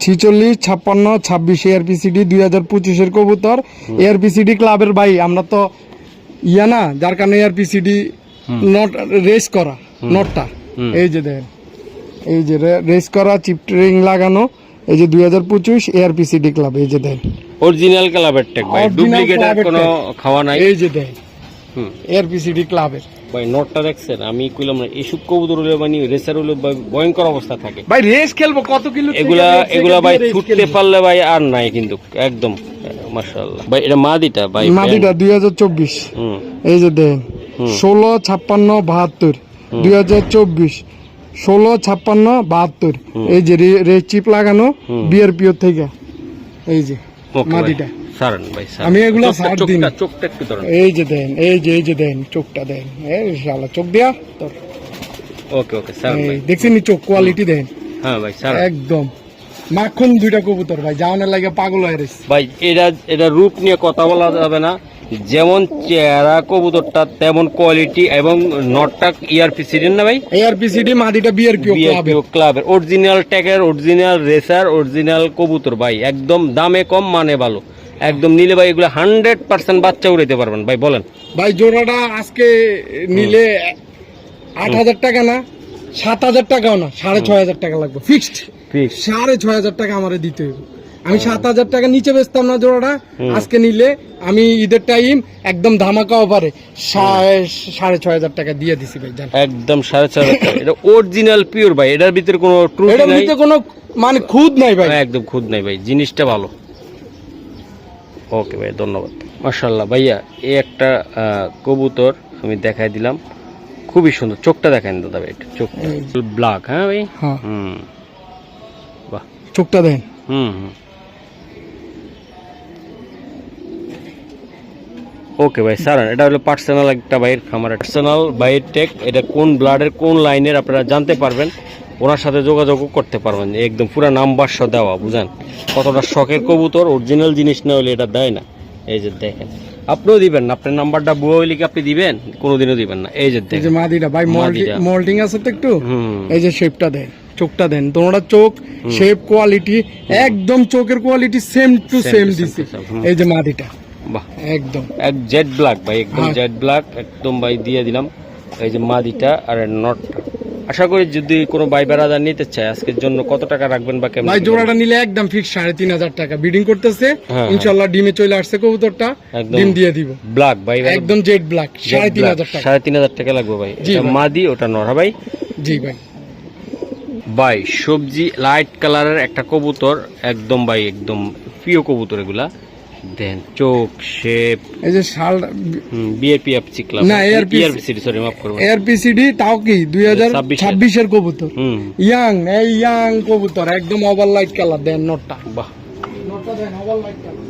46 56 26 এআরপিসিডি 2025 এর কবুতর। এআরপিসিডি ক্লাবের ভাই আমরা তো ইয়া না, যার কারণে এআরপিসিডি নট রেস করা নটটা। এই যে দেন, এই যে রেস করা, চিপ রিং লাগানো, এই যে 2025 এআরপিসিডি ক্লাব। এই যে দেন অরিজিনাল ক্লাবের ট্যাগ ভাই, Original ডুপ্লিকেট ক্লাবের কোনো tag। খাওয়া নাই। এই যে দেন হুম এআরপিসিডি ক্লাবের। ভাই নটটা দেখছেন? আমি কইলাম না এসব কবুতর হলে মানে রেসার হলে ভাই ভয়ঙ্কর অবস্থা থাকে। ভাই রেস খেলবো কত কিলো, এগুলা ভাই ছুটতে পারলে ভাই আর নাই কিন্তু একদম। মাশাআল্লাহ ভাই এটা মাদিটা ভাই, মাদিটা 2024। হুম এই যে দেন 16 56 72 2024, 16 56 72। এই যে রেড চিপ লাগানো বিআরপিও থেকে। এই যে ওকে ভাই, মাদিটা সারেন ভাই সারেন। আমি এগুলা ছাড় দিই না। চোখটা একটু ধরেন। এই যে দেন, এই যে দেন চোখটা দেন, এই শালা চোখ দিয়া তোর। ওকে ওকে সারেন ভাই। দেখছেন নি চোখ কোয়ালিটি দেন, হ্যাঁ ভাই সারেন। একদম মাখন দুইটা কবুতর ভাই, জাওনের লাগে পাগল হয়ে গেছে ভাই এটা রূপ নিয়ে কথা বলা যাবে না, যেমন চেহারা কবুতরটা তেমন কোয়ালিটি, এবং নটটা ইআরপিসিডি না ভাই? এআরপিসিডি মাদিটা বিআরপিও ক্লাবে, ক্লাবের অরিজিনাল ট্যাগের, অরিজিনাল রেসার, অরিজিনাল কবুতর ভাই, একদম দামে কম মানে ভালো। একদম নিলে ভাই এগুলো 100% বাচ্চা উড়াইতে পারবেন ভাই। বলেন ভাই জোড়াটা আজকে নিলে 8,000 টাকা না, 7,000 টাকাও না, 6,500 টাকা লাগবে ফিক্সড। 6,500 টাকা আমারে দিতে হবে। আমি 7,000 টাকা নিচে বেচতাম না জোড়াটা, আজকে নিলে আমি ঈদের টাইম একদম ধামাকা অফারে 6,500 টাকা দিয়ে দিছি ভাই। জান একদম 6,500 টাকা। এটা অরিজিনাল পিওর ভাই, এটার ভিতরে কোনো ত্রুটি এটার নাই, ভিতরে কোনো মানে খুদ নাই ভাই, একদম খুদ নাই ভাই, জিনিসটা ভালো। ওকে ভাই ধন্যবাদ। মাশাআল্লাহ ভাইয়া এই একটা কবুতর আমি দেখাই দিলাম, খুবই সুন্দর। চোখটা দেখেন দাদা ভাই, চোখটা ব্ল্যাক। হ্যাঁ ভাই, হ্যাঁ বাহ চোখটা দেন। ওকে ভাই স্যার, এটা হলো পার্সোনাল একটা ভাইয়ের খামার, পার্সোনাল ভাইয়ের টেক। এটা কোন ব্লাডের কোন লাইনের আপনারা জানতে পারবেন, ওনার সাথে যোগাযোগও করতে পারবেন। একদম পুরো নাম্বার সহ দেওয়া, বুঝেন কতটা শখের কবুতর। অরিজিনাল জিনিস না হলে এটা দেয় না। এই যে দেখেন, আপনিও দিবেন না, আপনার নাম্বারটা বুয়া হইলে কি আপনি দিবেন? কোনোদিনও দিবেন না। এই যে এই যে মাদিটা ভাই, মাদিটা। মোল্ডিং আছে তো একটু। এই যে শেপটা দেন, চোখটা দেন, তোমরা চোখ শেপ কোয়ালিটি একদম, চোখের কোয়ালিটি সেম টু সেম দিছি। এই যে মাদিটা বাহ, একদম এক জেড ব্ল্যাক ভাই, একদম হ্যাঁ। জেড ব্ল্যাক একদম ভাই দিয়ে দিলাম। এই যে মাদিটা আর নটটা। আশা করি যদি কোনো ভাই বেড়াদার নিতে চায় আজকের জন্য কত টাকা রাখবেন বা কেমন? ভাই জোড়াটা নিলে একদম ফিক্স 3,500 টাকা। বিডিং করতেছে হ্যাঁ, ইনশাআল্লাহ, ডিমে চলে আসছে কবুতরটা, একদম ডিম দিয়ে দিব। ব্ল্যাক ভাই, একদম জেড ব্ল্যাক, 3,500 টাকা। 3,500 টাকা লাগবে ভাই। জি এটা ভাই। মাদি, ওটা নর। হ্যাঁ ভাই, জি ভাই। ভাই সবজি লাইট কালারের একটা কবুতর, একদম ভাই একদম প্রিয় কবুতর এগুলা। দেন চোখ শেপ, এই যে শাল বিএপি এফসি ক্লাব না এআরপিসিডি, সরি মাফ করবেন, এআরপিসিডি তাও কি 2026 এর কবুতর, ইয়াং এই ইয়াং কবুতর একদম ওভার লাইট কালার। দেন নটটা, বাহ নটটা দেন over light colour,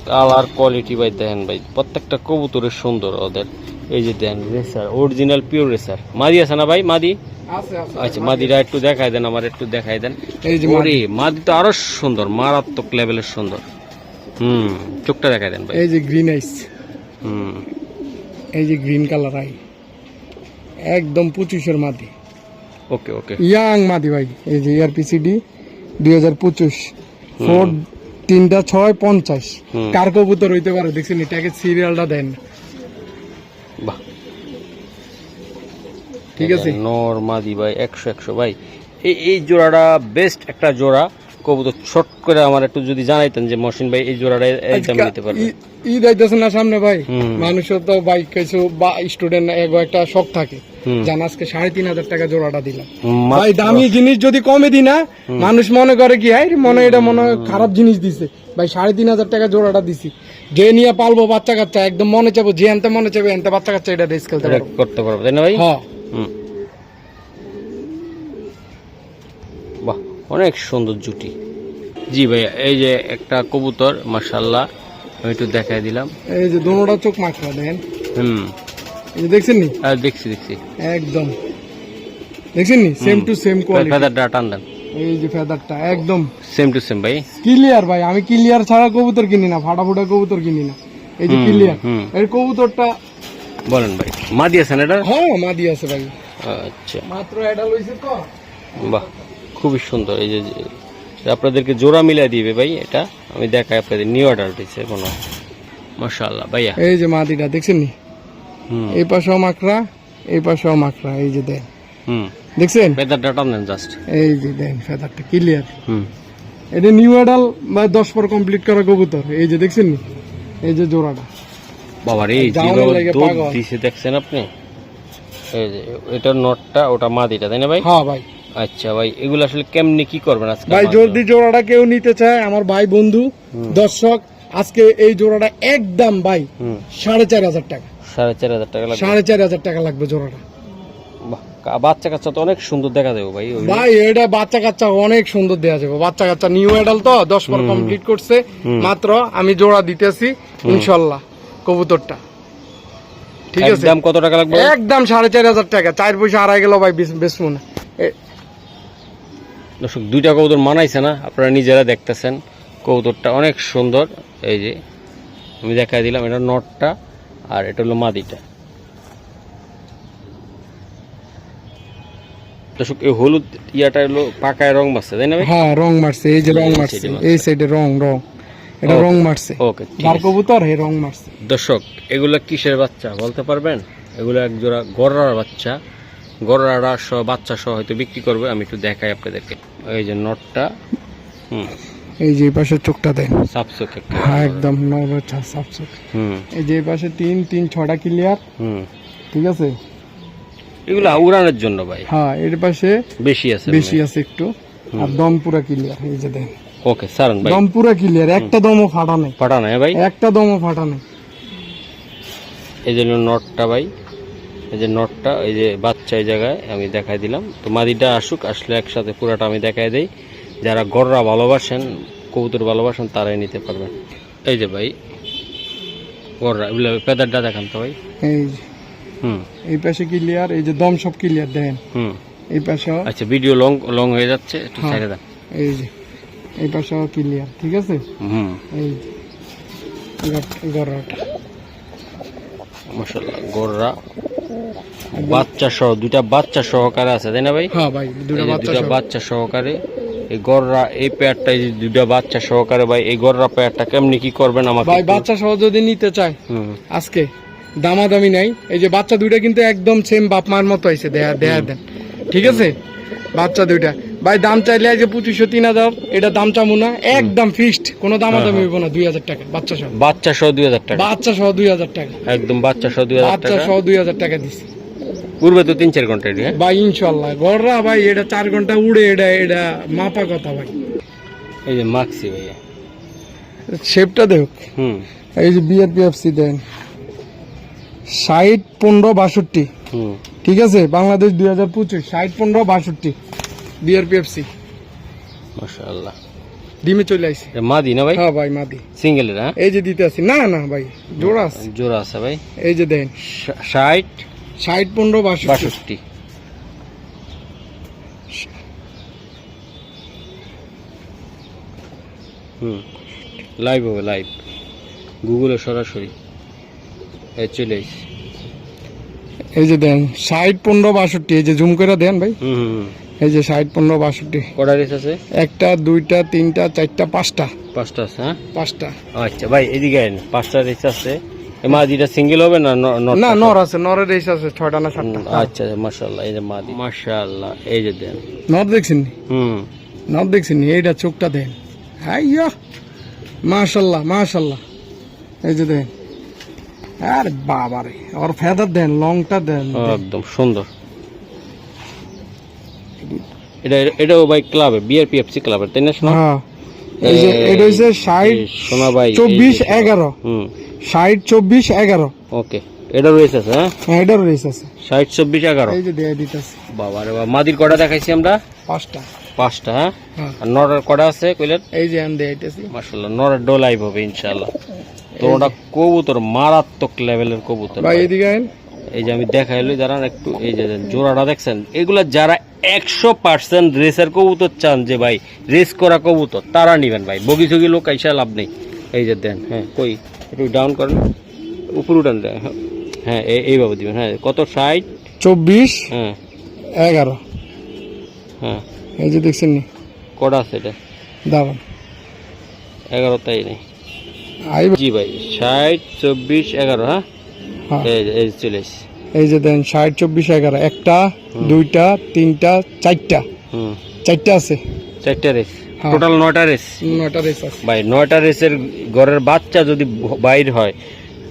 colour quality ভাই দেখেন ভাই, প্রত্যেকটা কবুতরের সুন্দর ওদের। এই যে দেন রেসার, অরিজিনাল পিওর রেসার। মাদি আছে না ভাই? মাদি আছে আছে। আচ্ছা, মাদিটা একটু দেখাই দেন, আমার একটু দেখাই দেন। এই যে ওরে মাদি তো আরো সুন্দর, মারাত্মক লেভেলের সুন্দর। চোখটা দেখাই দেন ভাই। এই যে গ্রিন আইস, হুম এই যে গ্রিন কালার আই, একদম 25 মাদি। ওকে ওকে, ইয়াং মাদি ভাই। এই যে এআরপিসিডি 2025, 4 3টা 6 50। কার কবুতর হইতে পারে দেখছেন? এটাকে সিরিয়ালটা দেন, বাহ ঠিক আছে। নর মাদি ভাই 100 ভাই। এই জোড়াটা বেস্ট একটা জোড়া কবুতর। শর্ট করে আমার একটু যদি জানাইতেন যে মহসিন ভাই এই জোড়াটা একদম নিতে পারবে। ঈদ আইতেছে না সামনে ভাই, মানুষের তো বাইক কিছু বা স্টুডেন্ট একটা শখ থাকে, জান আজকে 3,500 টাকা জোড়াটা দিলাম ভাই। দামি জিনিস যদি কমে দি না, মানুষ মনে করে কি আই মনে এটা মনে খারাপ জিনিস দিছে ভাই। 3,500 টাকা জোড়াটা দিছি, যে নিয়ে পালবো বাচ্চা কাচ্চা, একদম মনে চাবো যে আনতে মনে চাবে আনতে বাচ্চা কাচ্চা এটা রেস খেলতে পারবো, করতে পারবো, তাই না ভাই? হ্যাঁ বাহ অনেক সুন্দর জুটি। জি ভাইয়া, এই যে একটা কবুতর মাশাআল্লাহ, আমি একটু দেখাই দিলাম। এই যে দোনোটা চোখ মাখা দেন, এই যে দেখছেন নি? দেখছি দেখছি, একদম দেখছেন নি? Same to same quality. ফেদারটা টান দেন, এই যে ফেদারটা একদম সেম টু সেম ভাই, ক্লিয়ার ভাই। আমি ক্লিয়ার ছাড়া কবুতর কিনি না, ফাটাফুটা কবুতর কিনি না। এই যে ক্লিয়ার এর কবুতরটা। বলেন ভাই, মাদি আছেন এটা? হ্যাঁ মাদি আছে ভাই, আচ্ছা মাত্র এটা লইছে তো। বাহ খুবই সুন্দর। এই যে আপনাদেরকে জোড়া মিলাই দিবে ভাই, এটা আমি দেখাই আপনাদের, নিউ অর্ডার দিচ্ছে কোনো। মাশাআল্লাহ ভাইয়া, এই যে মাদিটা দেখছেন নি? এই পাশেও মাকড়া, এই পাশেও মাকড়া, এই যে দেন দেখছেন? ফেদারটা টান দেন জাস্ট, এই যে দেন ফেদারটা ক্লিয়ার। এটা নিউ অ্যাডাল বা 10 পর কমপ্লিট করা কবুতর। এই যে দেখছেন নি? এই যে জোড়াটা বাবা রে, যেভাবে দুধ দিছে দেখছেন আপনি। এই যে এটা নটটা, ওটা মাদিটা, তাই না ভাই? হ্যাঁ ভাই। আচ্ছা ভাই, এগুলো আসলে কেমনি কি করবেন আজকে ভাই? যদি জোড়াটা কেউ নিতে চায়, আমার ভাই বন্ধু দর্শক, আজকে এই জোড়াটা একদম ভাই 4,500 টাকা। 4,500 টাকা লাগবে? 4,500 টাকা লাগবে জোড়াটা। বাচ্চা কাচ্চা তো অনেক সুন্দর দেখা যাবে ভাই। ভাই এটা বাচ্চা কাচ্চা অনেক সুন্দর দেওয়া যাবে, বাচ্চা কাচ্চা নিউ অ্যাডাল তো 10 পর কমপ্লিট করছে মাত্র। আমি জোড়া দিতেছি ইনশাল্লাহ কবুতরটা, ঠিক আছে? দাম কত টাকা লাগবে? একদম 4,500 টাকা। 4 পয়সা হারাই গেল ভাই, বেচবো না। দর্শক, দুইটা কবুতর মানাইছে না? আপনারা নিজেরা দেখতেছেন, কবুতরটা অনেক সুন্দর। এই যে আমি দেখাই দিলাম, এটা নটটা আর এটা হলো মাদিটা। দর্শক, এই হলুদ ইয়াটা হলো পাকায় রং মারছে, তাই না ভাই? হ্যাঁ রং মারছে, এই যে রং মারছে, এই সাইডে রং এটা রং মারছে। ওকে, যার কবুতর হে রং মারছে। দর্শক, এগুলা কিসের বাচ্চা বলতে পারবেন? এগুলো এক জোড়া গররার বাচ্চা, গররারা সহ বাচ্চা সহ হয়তো বিক্রি করবে। আমি একটু দেখাই আপনাদেরকে। এই যে নটটা, এই যে পাশে চোখটা দেন, সাপসুক একটা, হ্যাঁ একদম নরচা সাপসুক। এই যে পাশে 3 6টা ক্লিয়ার, ঠিক আছে? এগুলো উড়ানোর জন্য ভাই। হ্যাঁ এর পাশে বেশি আছে একটু, আর দম পুরা ক্লিয়ার। এই যে দেন, ওকে সারন ভাই, দম পুরা ক্লিয়ার, একটা দমও ফাটা নেই। ফাটা নাই ভাই, একটা দমও ফাটা নেই। এই যে নটটা ভাই, এই যে নটটা, এই যে বাচ্চা এই জায়গায় আমি দেখাই দিলাম। তো মাদিটা আসুক, আসলে একসাথে পুরাটা আমি দেখাই দেই। যারা গররা ভালোবাসেন, কবুতর ভালোবাসেন, তারাই নিতে পারবেন। এই যে ভাই গররা, এগুলো পেদারটা দেখান তো ভাই। এই যে এই পাশে ক্লিয়ার, এই যে দম সব ক্লিয়ার দেন। এই পাশে, আচ্ছা ভিডিও লং হয়ে যাচ্ছে, একটু ছেড়ে দেন। এই যে এই পাশে ক্লিয়ার, ঠিক আছে? এই গররাটা মাশাআল্লাহ, গররা বাচ্চা সহ, দুইটা বাচ্চা সহকারে আছে, তাই না ভাই? হ্যাঁ ভাই, দুইটা বাচ্চা সহকারে এই গররা, এই পেয়ারটা, এই দুইটা বাচ্চা সহকারে ভাই, এই গররা পেয়ারটা কেমনি কি করবেন আমাকে ভাই? বাচ্চা সহ যদি নিতে চায় আজকে দামাদামি নাই। এই যে বাচ্চা দুইটা কিন্তু একদম সেম বাপ মার মতো হয়েছে, দেন, ঠিক আছে? বাচ্চা দুইটা ভাই দাম চাইলে আজকে 2,500 3,000, এটা দাম চামু না, একদম ফিক্সড, কোনো দামাদামি হইব না। 2,000 টাকা বাচ্চা সহ 2,000 টাকা, বাচ্চা সহ 2,000 টাকা, একদম বাচ্চা সহ 2,000 টাকা, বাচ্চা সহ 2,000 টাকা দিছি। উড়বে তো 3-4 ঘন্টা এটি, হ্যাঁ ভাই ইনশাল্লাহ গড়রা ভাই এটা 4 ঘন্টা উড়ে, এটা মাপা কথা ভাই। এই যে মাক্সি ভাইয়া, শেপটা দেখ। এই যে বিআরপিএফসি দেন 60 15 62, ঠিক আছে বাংলাদেশ 2025 60 15 62 বিআরপিএফসি মাশাআল্লাহ। ডিমে চলে আইছে। মাদি না ভাই? হ্যাঁ ভাই মাদি সিঙ্গেল এর, হ্যাঁ এই যে দিতে আছি। না না ভাই জোড়া আছে, জোড়া আছে ভাই। এই যে দেন 60 15 62 62। লাইভ হবে, লাইভ গুগলে সরাসরি চলে আসছে। এই যে দেন 60 15 62, এই যে জুম করে দেন ভাই। এই যে 60 15 62। কটা রেস আছে? একটা, দুইটা, তিনটা, চারটা, পাঁচটা। পাঁচটা আছে, হ্যাঁ পাঁচটা। আচ্ছা ভাই এদিকে আইন, 5টা রেস আছে। মাদিটা সিঙ্গেল হবে না? না নর আছে, নরের রেস আছে 6টা না 7টা। আচ্ছা মাশাআল্লাহ। এই যে মাদি, মাশাআল্লাহ। এই যে দেন নর দেখছেন? নর দেখছেন? এইটা চোখটা দেন, আইয়া মাশাআল্লাহ মাশাআল্লাহ। এই যে দেন, আরে বাবারে ওর ফেদার দেন, লংটা দেন, একদম সুন্দর। এটাও ভাই ক্লাবে, বিআরপিএফসি ক্লাবের, তাই না? হ্যাঁ এই যে এটা হইছে 60 সোনা ভাই 24 11। 60 24 11। ওকে, এটা রেস আছে, হ্যাঁ এটার রেস আছে 60 24 11। এই যে দেয়া দিতেছে। বাবা রে বাবা, মাদির কটা দেখাইছি আমরা? 5টা। 5টা, হ্যাঁ। হ্যাঁ। আর নরের কটা আছে কইলেন? এই যে আমি দেইতেছি। মাশাআল্লাহ, নরের ডো লাইভ হবে ইনশাআল্লাহ। তো ওটা কবুতর মারাত্মক লেভেলের কবুতর ভাই এদিকে আইন। এই যে আমি দেখাইলো দাঁড়ান একটু, এই যে জোড়াটা দেখছেন? এগুলা যারা 100% রেসের কবুতর চান, যে ভাই রেস করা কবুতর, তারা নিবেন ভাই। বগি সগি লোক আইসা লাভ নেই। এই যে দেন, হ্যাঁ কই একটু ডাউন করেন, উপর উঠান, হ্যাঁ এইভাবে দিবেন। হ্যাঁ কত? 60 24 হ্যাঁ 11। হ্যাঁ এই যে দেখছেন নি কটা আছে এটা? দাঁড়ান 11 তাই নেই আইব। জি ভাই 60 24 11, হ্যাঁ এই যে চলে এসেছি। এই যে দেন 60 24 11, একটা, দুইটা, তিনটা, চারটা। চারটা আছে, 4টা রেস, টোটাল 9টা রেস। 9টা রেস আছে ভাই। 9টা রেসের ঘরের বাচ্চা যদি বাইর হয়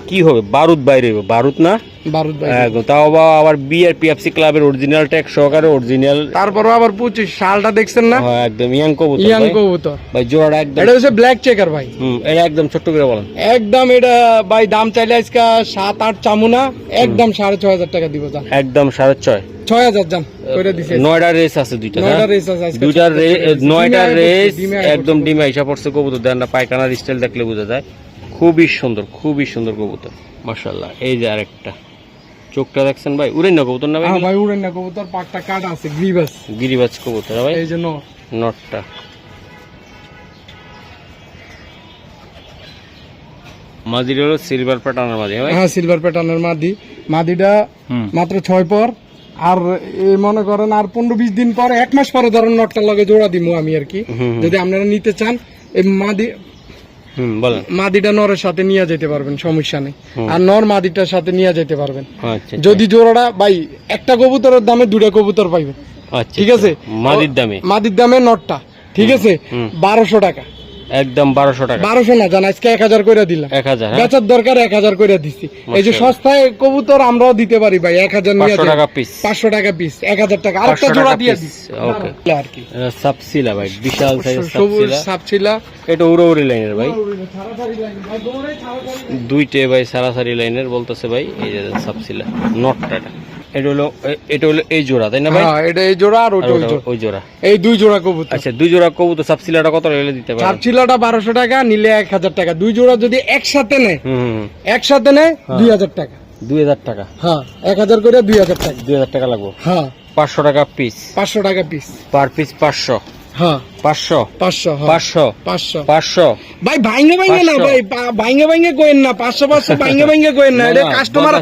কি হবে? বারুদ বাইরে হইব, বারুদ না বারুদ ভাই একদম। তাও আবার বিআরপিএফসি ক্লাবের অরিজিনাল ট্যাগ সহকারে, অরিজিনাল। তারপর আবার 25 সালটা দেখছেন না? হ্যাঁ একদম ইয়াং কবুতর, ইয়াং কবুতর ভাই। জোড়াটা একদম, এটা হচ্ছে ব্ল্যাক চেকার ভাই। এটা একদম ছোট্ট করে বলেন। একদম এটা ভাই দাম চাইলে আজকে 7 8 চামুনা, একদম 6,500 টাকা দিব। জান একদম 6,500 6,000 জান কইরা দিছে। 9টা রেস আছে, দুইটা 9টা রেস আছে আজকে। 9টা রেস একদম ডিমে আইসা পড়ছে কবুতর। দেন না, পায়খানার স্টাইল দেখলে বোঝা যায়। খুবই সুন্দর, খুবই সুন্দর কবুতর মাশাআল্লাহ। এই যে আরেকটা, চোখটা দেখছেন ভাই? উড়েন না কবুতর না ভাই? হ্যাঁ ভাই উড়েন না কবুতর, পাটটা কাটা আছে, গ্রিবাস গিরিবাজ কবুতর ভাই। এই যে নটটা মাদি হলো সিলভার প্যাটার্নের মাদি ভাই। হ্যাঁ সিলভার প্যাটার্নের মাদি। মাদিটা মাত্র 6 পর। আর এই মনে করেন আর 15-20 দিন পর, 1 মাস পরে ধরেন নটটার লগে জোড়া দিমু আমি আর কি, যদি আপনারা নিতে চান। এই মাদি বলেন, মাদিটা নরের সাথে নিয়ে যেতে পারবেন, সমস্যা নেই। আর নর মাদিটার সাথে নিয়ে যেতে পারবেন। আচ্ছা যদি জোড়াটা ভাই একটা কবুতরের দামে 2টা কবুতর পাইবেন, আচ্ছা ঠিক আছে? মাদির দামে নটটা, ঠিক আছে 1200 টাকা, একদম 1200 টাকা। 1200 না জান, আজকে 1000 করে দিলাম। 1000 বেচার দরকার 1000 করে দিছি। এই যে সস্তায় কবুতর আমরাও দিতে পারি ভাই। 1000 নিয়ে 500 টাকা পিস, 500 টাকা পিস, 1000 টাকা। আরেকটা জোড়া দিয়ে দিছি। ওকে আর কি সাপসিলা ভাই, বিশাল সাইজের সবুজ সাপসিলা। সাপসিলা এটা উড়ি লাইনের ভাই, দুইটে ভাই সারাসারি লাইনের বলতেছে ভাই। এই যে সাপসিলা নটটা, এটা হলো এই জোড়া, তাই না ভাই? হ্যাঁ এটা এই জোড়া আর ওই জোড়া, এই 2 জোড়া কবুতর। আচ্ছা 2 জোড়া কবুতর। সাপসিলাটা কত হলে দিতে পারবেন? সাপসিলাটা 1200 টাকা, নিলে 1000 টাকা। 2 জোড়া যদি একসাথে নেয়, একসাথে নেয় 2000 টাকা। 2000 টাকা? হ্যাঁ 1000 করে 2000 টাকা। 2000 টাকা লাগবে। হ্যাঁ 500 টাকা পিস। 500 টাকা পিস, পার পিস 500। হ্যাঁ 500 500 500 500 500 ভাই। ভাইঙ্গে না ভাই, ভাইঙ্গে কোয়েন না। 500 ভাইঙ্গে কোয়েন না। এটা কাস্টমার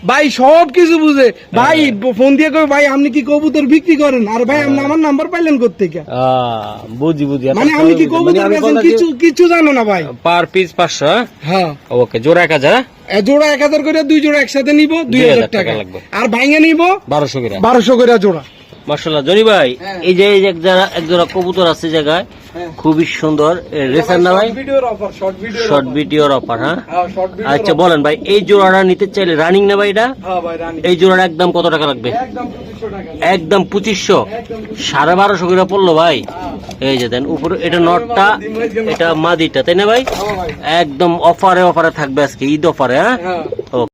ভাই সব কিছু বুঝে ভাই। ফোন দিয়ে কই ভাই আপনি কি কবুতর বিক্রি করেন? আর ভাই আপনি আমার নাম্বার পাইলেন কোত্থেকে? বুঝি মানে আমি কি কবুতর বেচেন কিছু জানো না ভাই। Per piece 500? হ্যাঁ ওকে, জোড়া 1000? জোড়া 1000 করে, 2 জোড়া একসাথে নিব 2000 টাকা লাগবে। আর ভাইঙ্গে নিব 1200 করে। 1200 করে জোড়া। মাশাআল্লাহ জনি ভাই, হ্যাঁ। এই যে এক জোড়া কবুতর আছে জায়গায়, হ্যাঁ। খুবই সুন্দর রেসার না ভাই? ভিডিওর অফার, শর্ট ভিডিও, শর্ট ভিডিওর অফার, হ্যাঁ শর্ট ভিডিও। আচ্ছা বলেন ভাই, এই জোড়াটা নিতে চাইলে রানিং না ভাই এটা? হ্যাঁ ভাই, রানী এই জোড়ার একদম কত টাকা লাগবে? একদম 2500 টাকা। একদম 2500, একদম 1250 করে পড়লো ভাই। এই যে দেন উপরে এটা নটটা, এটা মাদিটা, তাই না ভাই? হ্যাঁ ভাই। একদম অফারে থাকবে আজকে ঈদ অফারে, হ্যাঁ হ্যাঁ। ওকে।